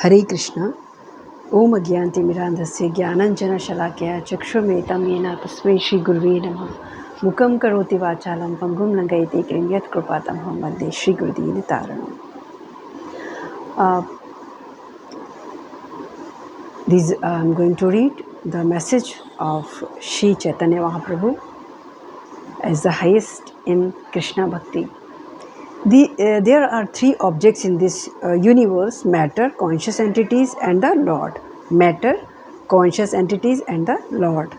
हरे कृष्ण। ओम अज्ञानतिमिरान्धस्य ज्ञानञ्जनशलाकया चक्षुर्मिलितं येन तस्मै श्रीगुरुवे नमः। मुखं करोति वाचालं पङ्गुं लङ्घयति गिरिं यत्कृपातमहं वन्दे श्रीगुरुदीनतारिणम्। I'm going to read the message of Sri Chaitanya Mahaprabhu as the highest in Krishna Bhakti. There are three objects in this universe: matter, conscious entities, and the Lord. Matter, conscious entities, and the Lord.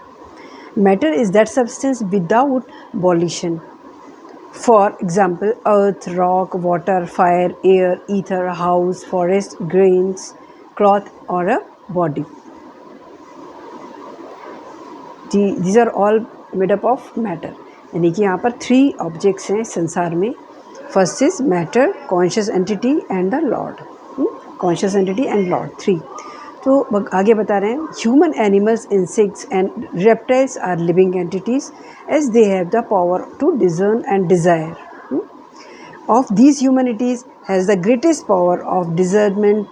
Matter is that substance without volition. For example, earth, rock, water, fire, air, ether, house, forest, grains, cloth, or a body. These are all made up of matter. यानी कि यहाँ पर 3 objects हैं संसार में. First is matter, conscious entity and the lord. Conscious entity and lord, 3. तो आगे बता रहे हैं, human animals, insects and reptiles are living entities as they have the power to discern and desire. Of these humanities has the greatest power of discernment.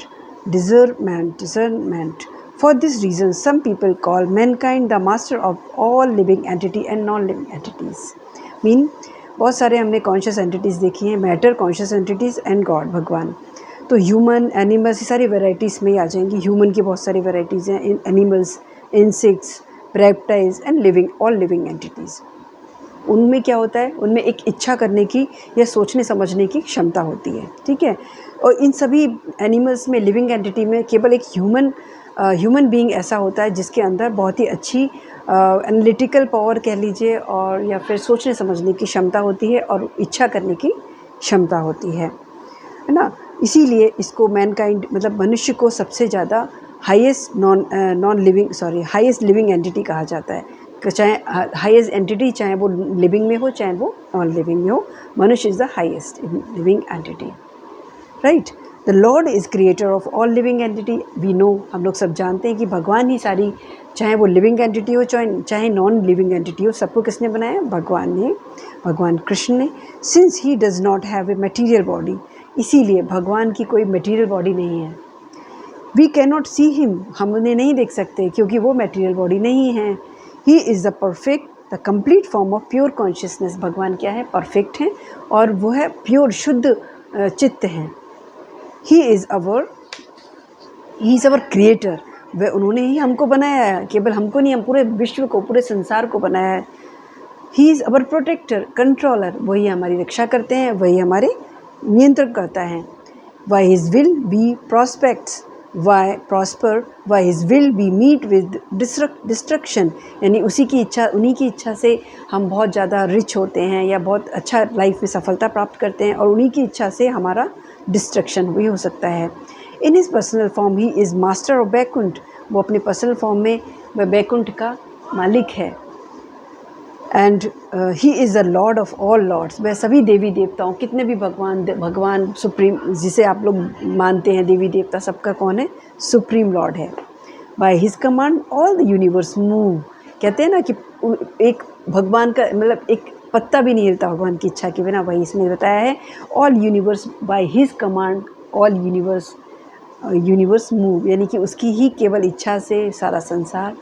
For this reason, some people call mankind the master of all living entity and non-living entities. Mean, बहुत सारे हमने conscious entities देखी हैं, matter, conscious entities and God, भगवान. तो human, animals, ये सारी varieties में ही आ जाएंगी. ह्यूमन की बहुत सारी वेराइटीज़ हैं, animals, insects, reptiles and living, all living entities. उनमें क्या होता है, उनमें एक इच्छा करने की या सोचने समझने की क्षमता होती है, ठीक है. और इन सभी एनिमल्स में, लिविंग एंटिटी में केवल एक ह्यूमन बीइंग ऐसा होता है जिसके अंदर बहुत ही अच्छी एनालिटिकल पावर कह लीजिए, और या फिर सोचने समझने की क्षमता होती है और इच्छा करने की क्षमता होती है ना. इसीलिए इसको मैनकाइंड, मतलब मनुष्य को सबसे ज़्यादा हाईएस्ट लिविंग एंटिटी कहा जाता है. चाहे हाईएस्ट एंटिटी, चाहे वो लिविंग में हो चाहे वो नॉन लिविंग में हो, मनुष्य is the highest living entity, right. The lord is creator of all living entity. We know, हम लोग सब जानते हैं कि भगवान ही सारी, चाहे वो लिविंग एंटिटी हो चाहे नॉन लिविंग एंटिटी हो, सबको किसने बनाया? भगवान ने, भगवान कृष्ण ने. Since he does not have a material body, इसीलिए भगवान की कोई मटीरियल बॉडी नहीं है. We can not see him, हम उन्हें नहीं देख सकते क्योंकि वो मटीरियल बॉडी नहीं है. He is the perfect, the complete form of pure consciousness. भगवान क्या है? परफेक्ट हैं, और वो है प्योर, शुद्ध चित्त हैं. ही इज़ अवर क्रिएटर. वह, उन्होंने ही हमको बनाया है, केवल हमको नहीं, हम पूरे विश्व को, पूरे संसार को बनाया है. He is our protector, controller. वही हमारी रक्षा करते हैं, वही हमारे नियंत्रण करता है. Why his will be prospects, why his will be meet with destruction. यानी उसी की इच्छा, उन्हीं की इच्छा से हम बहुत ज़्यादा रिच होते हैं या बहुत अच्छा लाइफ में सफलता प्राप्त करते हैं, और उन्हीं की इच्छा से हमारा डिस्ट्रक्शन भी हो सकता है. In his personal form he is master of Baikuntha. वो अपने पर्सनल फॉर्म में वह बैकुंठ का मालिक है. And he is the lord of all lords. वह सभी देवी देवताओं, कितने भी भगवान सुप्रीम जिसे आप लोग मानते हैं देवी देवता, सबका कौन है? सुप्रीम लॉर्ड है. By his command all the universe move. कहते हैं ना कि एक भगवान का, मतलब एक पत्ता भी नहीं हिलता भगवान की इच्छा के बिना. वही इसमें बताया है, all universe by his command, all universe move. यानी कि उसकी ही केवल इच्छा से सारा संसार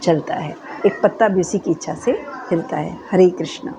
चलता है. एक पत्ता भी उसी की इच्छा से हिलता है. हरे कृष्णा.